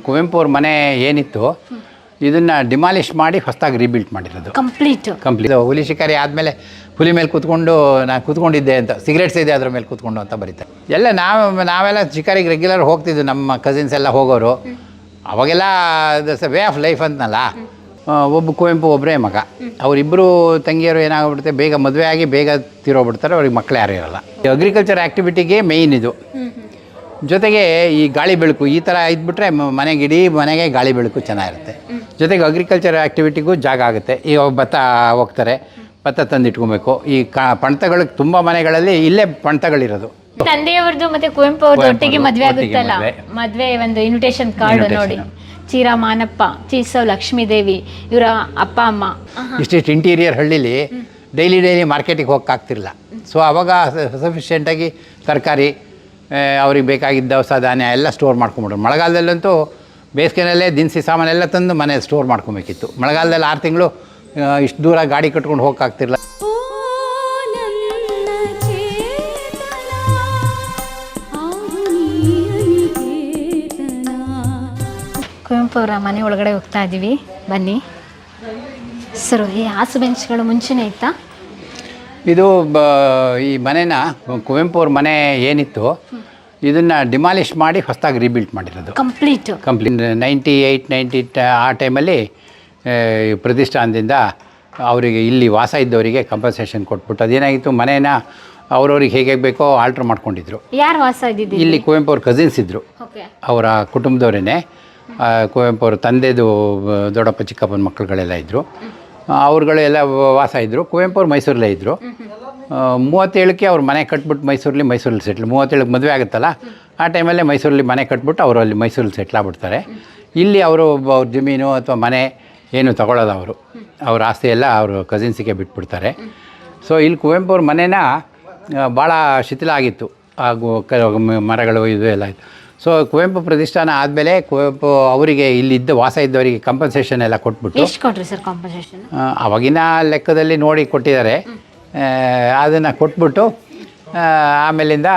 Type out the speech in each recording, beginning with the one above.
ಕುವೆಂಪು ಅವ್ರ ಮನೆ ಏನಿತ್ತು ಇದನ್ನು ಡಿಮಾಲಿಷ್ ಮಾಡಿ ಹೊಸದಾಗಿ ರೀಬಿಲ್ಟ್ ಮಾಡಿರೋದು. ಕಂಪ್ಲೀಟ್ ಹುಲಿ ಶಿಕಾರಿ ಆದಮೇಲೆ ಹುಲಿ ಮೇಲೆ ಕೂತ್ಕೊಂಡು ನಾನು ಕೂತ್ಕೊಂಡಿದ್ದೆ ಅಂತ, ಸಿಗರೇಟ್ಸ್ ಇದೆ ಅದ್ರ ಮೇಲೆ ಕೂತ್ಕೊಂಡು ಅಂತ ಬರೀತಾರೆ. ಎಲ್ಲ ನಾವೆಲ್ಲ ಶಿಕಾರಿಗೆ ರೆಗ್ಯುಲರ್ ಹೋಗ್ತಿದ್ವಿ, ನಮ್ಮ ಕಸಿನ್ಸ್ ಎಲ್ಲ ಹೋಗೋರು. ಅವಾಗೆಲ್ಲ ದಟ್ಸ್ ವೇ ಆಫ್ ಲೈಫ್ ಅಂತನಲ್ಲ. ಒಬ್ಬ ಕುವೆಂಪು ಒಬ್ಬರೇ ಮಗ, ಅವರಿಬ್ಬರು ತಂಗಿಯರು ಏನಾಗ್ಬಿಡುತ್ತೆ, ಬೇಗ ಮದುವೆ ಆಗಿ ಬೇಗ ತೀರೋಗ್ಬಿಡ್ತಾರೆ, ಅವ್ರಿಗೆ ಮಕ್ಕಳು ಯಾರೂ ಇರೋಲ್ಲ. ಅಗ್ರಿಕಲ್ಚರ್ ಆ್ಯಕ್ಟಿವಿಟಿಗೆ ಮೇಯ್ನ್ ಇದು. ಜೊತೆಗೆ ಈ ಗಾಳಿ ಬೆಳಕು ಈ ಥರ ಇದ್ಬಿಟ್ರೆ ಮನೆಗೆ ಇಡೀ ಮನೆಗೆ ಗಾಳಿ ಬೆಳಕು ಚೆನ್ನಾಗಿರುತ್ತೆ. ಜೊತೆಗೆ ಅಗ್ರಿಕಲ್ಚರ್ ಆ್ಯಕ್ಟಿವಿಟಿಗೂ ಜಾಗ ಆಗುತ್ತೆ. ಈಗ ಭತ್ತ ಹೋಗ್ತಾರೆ, ಭತ್ತ ತಂದು ಇಟ್ಕೊಬೇಕು. ಈ ಪಂಟಗಳಿಗೆ ತುಂಬ ಮನೆಗಳಲ್ಲಿ ಇಲ್ಲೇ ಪಂಟಗಳಿರೋದು. ತಂದೆಯವ್ರದ್ದು ಮತ್ತೆ ಕುವೆಂಪು ಅವ್ರದ್ದು ಒಟ್ಟಿಗೆ ಮದುವೆ ಆಗುತ್ತಲ್ಲ, ಮದುವೆ ಒಂದು ಇನ್ವಿಟೇಷನ್ ಕಾರ್ಡ್ ನೋಡಿ, ಚೀರ ಮಾನಪ್ಪ, ಚೀಸವ್ ಲಕ್ಷ್ಮೀದೇವಿ, ಇವರ ಅಪ್ಪ ಅಮ್ಮ. ಇಷ್ಟಿಷ್ಟು ಇಂಟೀರಿಯರ್ ಹಳ್ಳಿಲಿ ಡೈಲಿ ಮಾರ್ಕೆಟಿಗೆ ಹೋಗೋಕ್ಕಾಗ್ತಿರಲಿಲ್ಲ. ಸೊ ಆವಾಗ ಸಫಿಷಿಯೆಂಟಾಗಿ ತರಕಾರಿ, ಅವ್ರಿಗೆ ಬೇಕಾಗಿದ್ದ ದವಸ ಧಾನ್ಯ ಎಲ್ಲ ಸ್ಟೋರ್ ಮಾಡ್ಕೊಂಬಿಟ್ರು. ಮಳೆಗಾಲದಲ್ಲಂತೂ ಬೇಸಿಗೆನಲ್ಲೇ ದಿನಸಿ ಸಾಮಾನೆಲ್ಲ ತಂದು ಮನೆ ಸ್ಟೋರ್ ಮಾಡ್ಕೊಬೇಕಿತ್ತು. ಮಳೆಗಾಲದಲ್ಲಿ 6 ತಿಂಗಳು ಇಷ್ಟು ದೂರ ಗಾಡಿ ಕಟ್ಕೊಂಡು ಹೋಗೋಕ್ಕಾಗ್ತಿರಲಿಲ್ಲ. ಕುವೆಂಪು ಅವರ ಮನೆ ಒಳಗಡೆ ಹೋಗ್ತಾ ಇದ್ದೀವಿ, ಬನ್ನಿ. ಸರ್, ಈ ಹಾಸು ಬೆಂಚ್ಗಳು ಮುಂಚೆನೇ ಇತ್ತಾ? ಇದು ಈ ಮನೆನ ಕುವೆಂಪು ಅವ್ರ ಮನೆ ಏನಿತ್ತು ಇದನ್ನು ಡಿಮಾಲಿಷ್ ಮಾಡಿ ಹೊಸದಾಗಿ ರೀಬಿಲ್ಟ್ ಮಾಡಿರೋದು. ಕಂಪ್ಲೀಟ್ 98, 90 ಆ ಟೈಮಲ್ಲಿ ಪ್ರತಿಷ್ಠಾನದಿಂದ ಅವರಿಗೆ ಇಲ್ಲಿ ವಾಸ ಇದ್ದವರಿಗೆ ಕಂಪನ್ಸೇಷನ್ ಕೊಟ್ಬಿಟ್ಟು ಅದೇನಾಗಿತ್ತು, ಮನೇನ ಅವ್ರವ್ರಿಗೆ ಹೇಗೆ ಬೇಕೋ ಆಲ್ಟ್ರ್ ಮಾಡ್ಕೊಂಡಿದ್ರು. ಯಾರು ವಾಸ ಇದ್ದಿದ್ದು ಇಲ್ಲಿ? ಕುವೆಂಪು ಅವ್ರ ಕಸಿನ್ಸ್ ಇದ್ದರು, ಅವರ ಕುಟುಂಬದವರೇ. ಕುವೆಂಪು ಅವ್ರ ತಂದೆದು ದೊಡ್ಡಪ್ಪ ಚಿಕ್ಕಪ್ಪನ ಮಕ್ಕಳುಗಳೆಲ್ಲ ಇದ್ದರು, ಅವ್ರುಗಳೆಲ್ಲ ವಾಸ ಇದ್ದರು. ಕುವೆಂಪು ಅವ್ರು ಮೈಸೂರಲ್ಲೇ ಇದ್ದರು. 37ಕ್ಕೆ ಅವ್ರು ಮನೆ ಕಟ್ಬಿಟ್ಟು ಮೈಸೂರಲ್ಲಿ ಸೆಟ್ಲ್. 37ಕ್ಕೆ ಮದುವೆ ಆಗುತ್ತಲ್ಲ, ಆ ಟೈಮಲ್ಲೇ ಮೈಸೂರಲ್ಲಿ ಮನೆ ಕಟ್ಬಿಟ್ಟು ಅವರು ಅಲ್ಲಿ ಮೈಸೂರಲ್ಲಿ ಸೆಟ್ಲ್ ಆಗ್ಬಿಡ್ತಾರೆ. ಇಲ್ಲಿ ಅವರು ಅವ್ರ ಜಮೀನು ಅಥವಾ ಮನೆ ಏನು ತಗೊಳ್ಳೋದು, ಅವ್ರ ಆಸ್ತಿ ಎಲ್ಲ ಅವರು ಕಸಿನ್ಸಿಗೆ ಬಿಟ್ಬಿಡ್ತಾರೆ. ಸೊ ಇಲ್ಲಿ ಕುವೆಂಪು ಅವ್ರ ಮನೇನ ಭಾಳ ಶಿಥಿಲ ಆಗಿತ್ತು, ಹಾಗೂ ಮರಗಳು ಇದು ಎಲ್ಲ ಇತ್ತು. ಸೊ ಕುವೆಂಪು ಪ್ರತಿಷ್ಠಾನ ಆದಮೇಲೆ ಕುವೆಂಪು ಅವರಿಗೆ ಇಲ್ಲಿದ್ದ ವಾಸ ಇದ್ದವರಿಗೆ ಕಂಪನ್ಸೇಷನ್ ಎಲ್ಲ ಕೊಟ್ಬಿಟ್ಟು. ಎಷ್ಟು ಕೊಟ್ರಿ ಸರ್ ಕಂಪನ್ಸೇಷನ್? ಅವಾಗಿನ ಲೆಕ್ಕದಲ್ಲಿ ನೋಡಿ ಕೊಟ್ಟಿದ್ದಾರೆ. ಅದನ್ನು ಕೊಟ್ಬಿಟ್ಟು ಆಮೇಲಿಂದ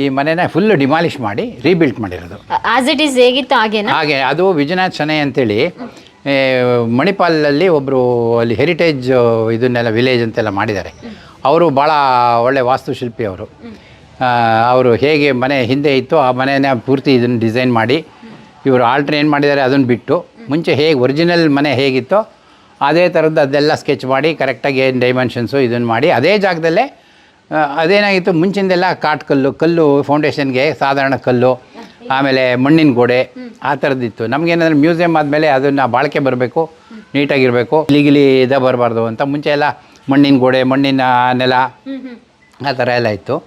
ಈ ಮನೆನ ಫುಲ್ಲು ಡಿಮಾಲಿಷ್ ಮಾಡಿ ರೀಬಿಲ್ಟ್ ಮಾಡಿರೋದು. ಆಸ್ ಇಟ್ ಈಸ್ ಹೇಗಿತ್ತು ಹಾಗೆ. ಅದು ವಿಜಯನಾಥ್ ಶೆಣೈ ಅಂತೇಳಿ ಮಣಿಪಾಲಲ್ಲಿ ಒಬ್ಬರು ಅಲ್ಲಿ ಹೆರಿಟೇಜ್ ಇದನ್ನೆಲ್ಲ ವಿಲೇಜ್ ಅಂತೆಲ್ಲ ಮಾಡಿದ್ದಾರೆ. ಅವರು ಭಾಳ ಒಳ್ಳೆ ವಾಸ್ತುಶಿಲ್ಪಿ ಅವರು. ಅವರು ಹೇಗೆ ಮನೆ ಹಿಂದೆ ಇತ್ತು ಆ ಮನೆಯ ಪೂರ್ತಿ ಇದನ್ನು ಡಿಸೈನ್ ಮಾಡಿ ಇವರು ಆಲ್ಟ್ರ್ ಏನು ಮಾಡಿದ್ದಾರೆ ಅದನ್ನು ಬಿಟ್ಟು ಮುಂಚೆ ಹೇಗೆ ಒರಿಜಿನಲ್ ಮನೆ ಹೇಗಿತ್ತೋ ಅದೇ ಥರದ್ದು ಅದೆಲ್ಲ ಸ್ಕೆಚ್ ಮಾಡಿ ಕರೆಕ್ಟಾಗಿ ಏನು ಡೈಮೆನ್ಷನ್ಸು ಇದನ್ನು ಮಾಡಿ ಅದೇ ಜಾಗದಲ್ಲೇ. ಅದೇನಾಗಿತ್ತು, ಮುಂಚಿಂದೆಲ್ಲ ಕಲ್ಲು ಫೌಂಡೇಶನ್ಗೆ ಸಾಧಾರಣ ಕಲ್ಲು, ಆಮೇಲೆ ಮಣ್ಣಿನ ಗೋಡೆ ಆ ಥರದ್ದಿತ್ತು. ನಮಗೇನಾದ್ರೂ ಮ್ಯೂಸಿಯಮ್ ಆದಮೇಲೆ ಅದನ್ನು ಬಾಳಿಕೆ ಬರಬೇಕು, ನೀಟಾಗಿರಬೇಕು, ಗಿಲಿ ಬರಬಾರ್ದು ಅಂತ ಮುಂಚೆ ಎಲ್ಲ ಮಣ್ಣಿನ ಗೋಡೆ, ಮಣ್ಣಿನ ನೆಲ ಆ ಥರ ಎಲ್ಲ ಇತ್ತು.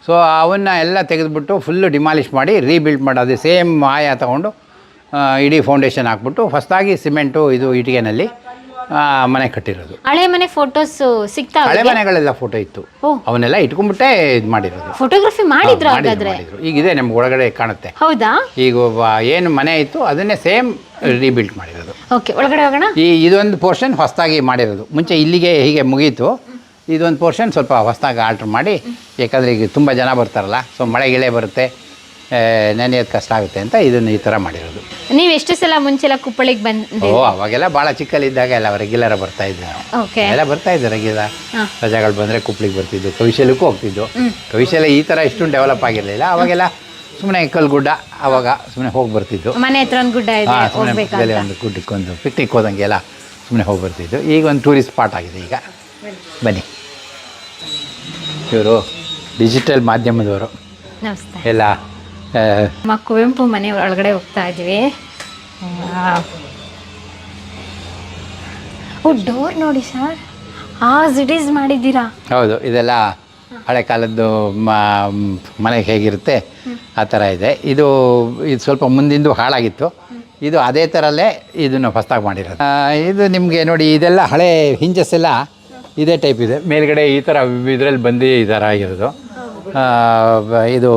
ಸೊ ಅವನ್ನ ಎಲ್ಲ ತೆಗೆದುಬಿಟ್ಟು ಫುಲ್ಲು ಡಿಮಾಲಿಷ್ ಮಾಡಿ ರೀಬಿಲ್ಡ್ ಮಾಡೋದು. ಸೇಮ್ ಆಯಾ ತೊಗೊಂಡು ಇಡೀ ಫೌಂಡೇಶನ್ ಹಾಕ್ಬಿಟ್ಟು ಹೊಸದಾಗಿ ಸಿಮೆಂಟು ಇದು ಇಟ್ಟಿಗೆನಲ್ಲಿ ಮನೆ ಕಟ್ಟಿರೋದು. ಹಳೆ ಮನೆ ಫೋಟೋಸ್ ಸಿಗ್ತಾ? ಹಳೆ ಮನೆಗಳೆಲ್ಲ ಫೋಟೋ ಇತ್ತು, ಅವನ್ನೆಲ್ಲ ಇಟ್ಕೊಂಡ್ಬಿಟ್ಟೆ ಇದು ಮಾಡಿರೋದು. ಫೋಟೋಗ್ರಫಿ ಮಾಡಿದ್ರು ಹಾಗಾದ್ರೆ? ಈಗಿದೆ ನಮ್ಗೆ ಒಳಗಡೆ ಕಾಣುತ್ತೆ. ಹೌದಾ? ಈಗ ಏನು ಮನೆ ಇತ್ತು ಅದನ್ನೇ ಸೇಮ್ ರೀಬಿಲ್ಡ್ ಮಾಡಿರೋದು. ಓಕೆ, ಒಳಗಡೆ ಹೋಗೋಣ. ಇದೊಂದು ಪೋರ್ಷನ್ ಹೊಸದಾಗಿ ಮಾಡಿರೋದು. ಮುಂಚೆ ಇಲ್ಲಿಗೆ ಹೀಗೆ ಮುಗೀತು, ಇದೊಂದು ಪೋರ್ಷನ್ ಸ್ವಲ್ಪ ಹೊಸದಾಗಿ ಆಲ್ಟ್ರ್ ಮಾಡಿ, ಯಾಕಂದರೆ ಈಗ ತುಂಬ ಜನ ಬರ್ತಾರಲ್ಲ, ಸೊ ಮಳೆ ಗಿಳೆ ಬರುತ್ತೆ, ನೆನೆಯೋದು ಕಷ್ಟ ಆಗುತ್ತೆ ಅಂತ ಇದನ್ನು ಈ ಥರ ಮಾಡಿರೋದು. ನೀವು ಎಷ್ಟು ಸಲ ಮುಂಚೆಲ್ಲ ಕುಪ್ಪಳಿಗೆ ಬಂದು? ಅವಾಗೆಲ್ಲ ಭಾಳ ಚಿಕ್ಕಲ್ಲಿದ್ದಾಗ ಎಲ್ಲ ರೆಗ್ಯುಲರ್ ಬರ್ತಾಯಿದ್ದೆ ನಾವು. ಎಲ್ಲ ಬರ್ತಾಯಿದ್ದೆ ರೆಗ್ಯುಲರ್. ರಜೆಗಳು ಬಂದರೆ ಕುಪ್ಪಳಿಗೆ ಬರ್ತಿದ್ದು, ಕವಿಶಾಲಕ್ಕೂ ಹೋಗ್ತಿದ್ದು. ಕವಿಶಾಲ ಈ ಥರ ಇಷ್ಟೊಂದು ಡೆವಲಪ್ ಆಗಿರಲಿಲ್ಲ ಅವಾಗೆಲ್ಲ. ಸುಮ್ಮನೆ ಕಲ್ಗುಡ್ಡ ಅವಾಗ ಸುಮ್ಮನೆ ಹೋಗಿ ಬರ್ತಿದ್ದು. ಮನೆ ಹತ್ರ ಒಂದು ಗುಡ್ಡ ಇದೆ, ಒಂದು ಗುಡ್ಡಕ್ಕೊಂದು ಪಿಕ್ನಿಕ್ ಹೋದಂಗೆ ಎಲ್ಲ ಸುಮ್ಮನೆ ಹೋಗಿ ಬರ್ತಿದ್ದು. ಈಗ ಒಂದು ಟೂರಿಸ್ಟ್ ಸ್ಪಾಟ್ ಆಗಿದೆ. ಈಗ ಬನ್ನಿ, ಇವರು ಡಿಜಿಟಲ್ ಮಾಧ್ಯಮದವರು ಎಲ್ಲ. ಕುವೆಂಪು ಮನೆ ಒಳಗಡೆ ಹೋಗ್ತಾ ಇದ್ದೀವಿ. ಡೋರ್ ನೋಡಿ ಸರ್, ಆಸ್ ಇಟ್ ಈಸ್ ಮಾಡಿದ್ದೀರಾ? ಹೌದು, ಇದೆಲ್ಲ ಹಳೆ ಕಾಲದ್ದು ಮನೆಗೆ ಹೇಗಿರುತ್ತೆ ಆ ಥರ ಇದೆ. ಇದು ಸ್ವಲ್ಪ ಮುಂದಿಂದು ಹಾಳಾಗಿತ್ತು, ಇದು ಅದೇ ಥರಲ್ಲೇ ಇದನ್ನು ಹೊಸದಾಗಿ ಮಾಡಿರೋದು. ಇದು ನಿಮಗೆ ನೋಡಿ, ಇದೆಲ್ಲ ಹಳೆ ಹಿಂಜಸ್ ಎಲ್ಲ ಇದೇ ಟೈಪ್ ಇದೆ. ಮೇಲ್ಗಡೆ ಈ ಥರ ಇದರಲ್ಲಿ ಬಂದು ಈ ಥರ ಆಗಿರೋದು. ಇದು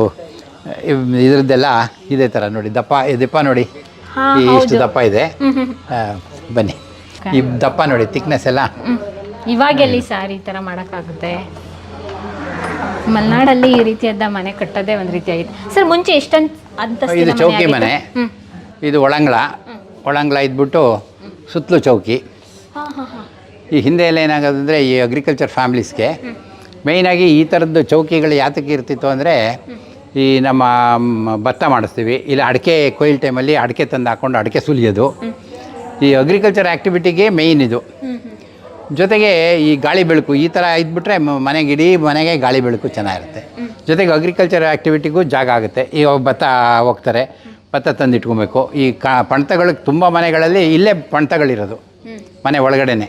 ಇದರದ್ದೆಲ್ಲ ಇದೇ ಥರ ನೋಡಿ, ದಪ್ಪ ನೋಡಿ, ಇಷ್ಟು ದಪ್ಪ ಇದೆ. ಬನ್ನಿ, ಈ ದಪ್ಪ ನೋಡಿ, ಥಿಕ್ನೆಸ್ ಎಲ್ಲ. ಇವಾಗೆಲ್ಲಿ ಸಾರ್ ಈ ಥರ ಮಾಡೋಕ್ಕಾಗುತ್ತೆ? ಮಲೆನಾಡಲ್ಲಿ ಈ ರೀತಿಯಾದ ಮನೆ ಕಟ್ಟೋದೇ ಒಂದು ರೀತಿಯಾಗಿದೆ ಸರ್. ಮುಂಚೆ ಎಷ್ಟಂತ ಇದು ಚೌಕಿ ಮನೆ. ಇದು ಒಳಂಗ್ಲ ಇದ್ಬಿಟ್ಟು ಸುತ್ತಲೂ ಚೌಕಿ. ಹಾಂ ಹಾಂ ಹಾಂ. ಈ ಹಿಂದೆ ಎಲ್ಲ ಏನಾಗೋದಂದರೆ ಈ ಅಗ್ರಿಕಲ್ಚರ್ ಫ್ಯಾಮ್ಲೀಸ್ಗೆ ಮೇಯ್ನಾಗಿ ಈ ಥರದ್ದು ಚೌಕಿಗಳು ಯಾತಕ್ಕೆ ಇರ್ತಿತ್ತು ಅಂದರೆ ಈ ನಮ್ಮ ಭತ್ತ ಮಾಡಿಸ್ತೀವಿ, ಇಲ್ಲ ಅಡಿಕೆ ಕೊಯ್ಲು ಟೈಮಲ್ಲಿ ಅಡಿಕೆ ತಂದು ಹಾಕ್ಕೊಂಡು ಅಡಿಕೆ ಸುಲಿಯೋದು, ಈ ಅಗ್ರಿಕಲ್ಚರ್ ಆ್ಯಕ್ಟಿವಿಟಿಗೆ ಮೇಯ್ನ್ ಇದು. ಜೊತೆಗೆ ಈ ಗಾಳಿ ಬೆಳಕು ಈ ಥರ ಇದ್ಬಿಟ್ರೆ ಮನೆಗೆ ಇಡೀ ಮನೆಗೆ ಗಾಳಿ ಬೆಳಕು ಚೆನ್ನಾಗಿರುತ್ತೆ. ಜೊತೆಗೆ ಅಗ್ರಿಕಲ್ಚರ್ ಆ್ಯಕ್ಟಿವಿಟಿಗೂ ಜಾಗ ಆಗುತ್ತೆ. ಈಗ ಭತ್ತ ಹೋಗ್ತಾರೆ, ಭತ್ತ ತಂದು ಇಟ್ಕೊಬೇಕು. ಈ ಪಣ್ತಗಳಿಗೆ ತುಂಬ ಮನೆಗಳಲ್ಲಿ ಇಲ್ಲೇ ಪಣ್ತಗಳಿರೋದು ಮನೆ ಒಳಗಡೆನೆ.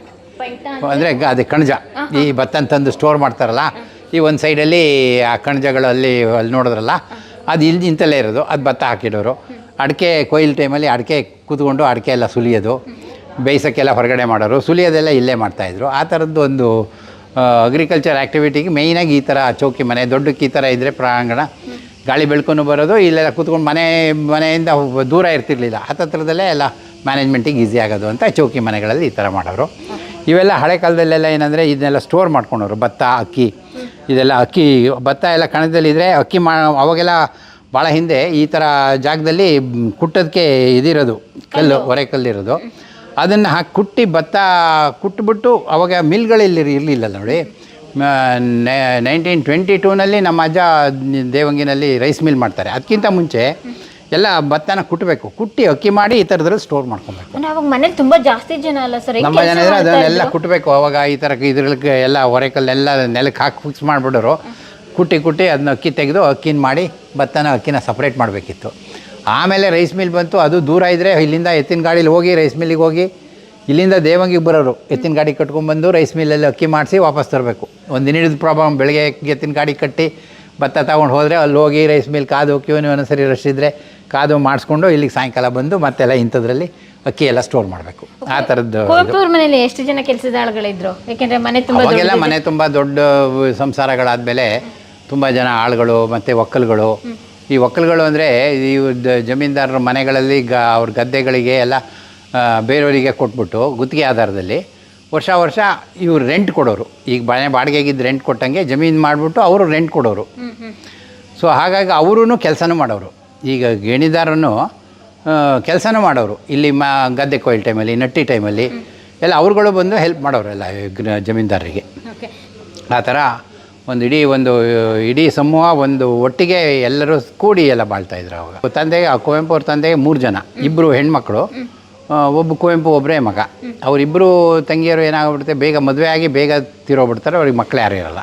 ಅಂದರೆ ಅದು ಕಣಜ, ಈ ಭತ್ತನ ತಂದು ಸ್ಟೋರ್ ಮಾಡ್ತಾರಲ್ಲ, ಈ ಒಂದು ಸೈಡಲ್ಲಿ ಆ ಕಣಜಗಳಲ್ಲಿ ಅಲ್ಲಿ ನೋಡಿದ್ರಲ್ಲ, ಅದು ಇಲ್ಲಿ ಇಂತಲೇ ಇರೋದು. ಅದು ಭತ್ತ ಹಾಕಿಡೋರು. ಅಡಿಕೆ ಕೊಯ್ಲು ಟೈಮಲ್ಲಿ ಅಡಿಕೆ ಕೂತ್ಕೊಂಡು ಅಡಿಕೆ ಎಲ್ಲ ಸುಲಿಯೋದು, ಬೇಯಿಸೋಕ್ಕೆಲ್ಲ ಹೊರಗಡೆ ಮಾಡೋರು, ಸುಲಿಯೋದೆಲ್ಲ ಇಲ್ಲೇ ಮಾಡ್ತಾಯಿದ್ರು. ಆ ಥರದ್ದು ಒಂದು ಅಗ್ರಿಕಲ್ಚರ್ ಆ್ಯಕ್ಟಿವಿಟಿಗೆ ಮೇಯ್ನಾಗಿ ಈ ಥರ ಚೌಕಿ ಮನೆ ದೊಡ್ಡಕ್ಕೆ ಈ ಥರ ಇದ್ದರೆ ಪ್ರಾಂಗಣ ಗಾಳಿ ಬೆಳ್ಕೊಂಡು ಬರೋದು, ಇಲ್ಲೆಲ್ಲ ಕೂತ್ಕೊಂಡು ಮನೆಯಿಂದ ದೂರ ಇರ್ತಿರ್ಲಿಲ್ಲ, ಹತ್ತತ್ರದಲ್ಲೇ ಎಲ್ಲ ಮ್ಯಾನೇಜ್ಮೆಂಟಿಗೆ ಈಸಿ ಆಗೋದು ಅಂತ ಚೌಕಿ ಮನೆಗಳಲ್ಲಿ ಈ ಥರ ಮಾಡೋರು. ಇವೆಲ್ಲ ಹಳೆ ಕಾಲದಲ್ಲೆಲ್ಲ ಏನಂದರೆ ಇದನ್ನೆಲ್ಲ ಸ್ಟೋರ್ ಮಾಡ್ಕೊಂಡವರು. ಭತ್ತ, ಅಕ್ಕಿ, ಇದೆಲ್ಲ ಅಕ್ಕಿ ಭತ್ತ ಎಲ್ಲ ಕಣದಲ್ಲಿದ್ದರೆ ಅಕ್ಕಿ ಅವಾಗೆಲ್ಲ ಭಾಳ ಹಿಂದೆ ಈ ಥರ ಜಾಗದಲ್ಲಿ ಕುಟ್ಟೋದಕ್ಕೆ ಇದಿರೋದು ಕಲ್ಲು, ಒರೆ ಕಲ್ಲಿರೋದು. ಅದನ್ನು ಹಾಕಿ ಕುಟ್ಟಿ ಭತ್ತ ಕುಟ್ಬಿಟ್ಟು ಅವಾಗ ಮಿಲ್ಗಳಲ್ಲಿ ಇರಲಿಲ್ಲ ನೋಡಿ. 1922ನಲ್ಲಿ ನಮ್ಮ ಅಜ್ಜ ದೇವಂಗಿನಲ್ಲಿ ರೈಸ್ ಮಿಲ್ ಮಾಡ್ತಾರೆ. ಅದಕ್ಕಿಂತ ಮುಂಚೆ ಎಲ್ಲ ಭತ್ತನ ಕುಟ್ಟಬೇಕು, ಕುಟ್ಟಿ ಅಕ್ಕಿ ಮಾಡಿ ಈ ಥರದ್ರಲ್ಲಿ ಸ್ಟೋರ್ ಮಾಡ್ಕೊಬೇಕು. ಅವಾಗ ಮನೇಲಿ ತುಂಬ ಜಾಸ್ತಿ ಜನ ಅಲ್ಲ ಸರ್, ನಮ್ಮ ಜನ ಇದ್ರೆ ಅದನ್ನೆಲ್ಲ ಕುಟ್ಟಬೇಕು. ಅವಾಗ ಈ ಥರ ಇದ್ರಕ್ಕೆ ಎಲ್ಲ ಹೊರೆಕಲ್ಲೆಲ್ಲ ನೆಲಕ್ಕೆ ಹಾಕಿ ಫಿಕ್ಸ್ ಮಾಡಿಬಿಡೋರು. ಕುಟ್ಟಿ ಅದನ್ನ ಅಕ್ಕಿ ತೆಗೆದು ಅಕ್ಕಿನ ಅಕ್ಕಿನ ಸಪ್ರೇಟ್ ಮಾಡಬೇಕಿತ್ತು. ಆಮೇಲೆ ರೈಸ್ ಮಿಲ್ ಬಂತು. ಅದು ದೂರ ಇದ್ದರೆ ಇಲ್ಲಿಂದ ಎತ್ತಿನ ಗಾಡೀಲಿ ಹೋಗಿ ರೈಸ್ ಮಿಲ್ಲಿಗೆ ಹೋಗಿ ಇಲ್ಲಿಂದ ದೇವಂಗಿಗೆ ಬರೋರು. ಎತ್ತಿನ ಗಾಡಿ ಕಟ್ಕೊಂಡ್ಬಂದು ರೈಸ್ ಮಿಲ್ಲಲ್ಲಿ ಅಕ್ಕಿ ಮಾಡಿಸಿ ವಾಪಸ್ ತರಬೇಕು. ಒಂದು ದಿನದ ಪ್ರಾಬ್ಲಮ್. ಬೆಳಗ್ಗೆ ಎತ್ತಿನ ಗಾಡಿ ಕಟ್ಟಿ ಭತ್ತ ತಗೊಂಡು ಹೋದರೆ ಅಲ್ಲಿ ಹೋಗಿ ರೈಸ್ ಮಿಲ್ ಕಾದು ಕ್ಯೂನು ಒಂದೊಂದ್ಸರಿ ರಶ್ ಇದ್ದರೆ ಕಾದು ಮಾಡಿಸ್ಕೊಂಡು ಇಲ್ಲಿಗೆ ಸಾಯಂಕಾಲ ಬಂದು ಮತ್ತೆಲ್ಲ ಇಂಥದ್ರಲ್ಲಿ ಅಕ್ಕಿ ಎಲ್ಲ ಸ್ಟೋರ್ ಮಾಡಬೇಕು. ಆ ಥರದ್ದು. ಕುವೆಂಪುರ ಮನೆಯಲ್ಲಿ ಎಷ್ಟು ಜನ ಕೆಲಸದ ಆಳುಗಳಿದ್ರು? ಯಾಕೆಂದರೆ ಮನೆ ತುಂಬ ಅವಾಗೆಲ್ಲ ಮನೆ ತುಂಬ ದೊಡ್ಡ ಸಂಸಾರಗಳಾದಮೇಲೆ ತುಂಬ ಜನ ಆಳುಗಳು ಮತ್ತು ಒಕ್ಕಲುಗಳು. ಈ ಒಕ್ಕಲುಗಳು ಅಂದರೆ ಈ ಜಮೀನ್ದಾರರ ಮನೆಗಳಲ್ಲಿ ಅವ್ರ ಗದ್ದೆಗಳಿಗೆ ಎಲ್ಲ ಬೇರೆಯವರಿಗೆ ಕೊಟ್ಬಿಟ್ಟು ಗುತ್ತಿಗೆ ಆಧಾರದಲ್ಲಿ ವರ್ಷ ಇವ್ರು ರೆಂಟ್ ಕೊಡೋರು. ಈಗ ಬಾಡಿಗೆಗಿದ್ದು ರೆಂಟ್ ಕೊಟ್ಟಂಗೆ ಜಮೀನು ಮಾಡಿಬಿಟ್ಟು ಅವರು ರೆಂಟ್ ಕೊಡೋರು. ಸೊ ಹಾಗಾಗಿ ಅವರೂ ಕೆಲಸನೂ ಮಾಡೋರು. ಈಗ ಗೇಣಿದಾರನು ಕೆಲಸನೂ ಮಾಡೋರು. ಇಲ್ಲಿ ಗದ್ದೆ ಕೊಯ್ಲು ಟೈಮಲ್ಲಿ, ನಟ್ಟಿ ಟೈಮಲ್ಲಿ ಎಲ್ಲ ಅವ್ರುಗಳು ಬಂದು ಹೆಲ್ಪ್ ಮಾಡೋರು ಎಲ್ಲ ಜಮೀನ್ದಾರರಿಗೆ. ಆ ಥರ ಇಡೀ ಸಮೂಹ ಒಂದು ಒಟ್ಟಿಗೆ ಎಲ್ಲರೂ ಕೂಡಿ ಎಲ್ಲ ಬಾಳ್ತಾಯಿದ್ರು ಅವಾಗ. ಕುವೆಂಪು ಅವ್ರ ತಂದೆಗೆ 3 ಜನ, 2 ಹೆಣ್ಮಕ್ಳು, ಒಬ್ಬ ಕುವೆಂಪು ಒಬ್ಬರೇ ಮಗ. ಅವರಿಬ್ಬರು ತಂಗಿಯರು ಏನಾಗ್ಬಿಡುತ್ತೆ, ಬೇಗ ಮದುವೆ ಆಗಿ ಬೇಗ ತೀರೋಗ್ಬಿಡ್ತಾರೆ. ಅವ್ರಿಗೆ ಮಕ್ಕಳು ಯಾರೂ ಇರೋಲ್ಲ.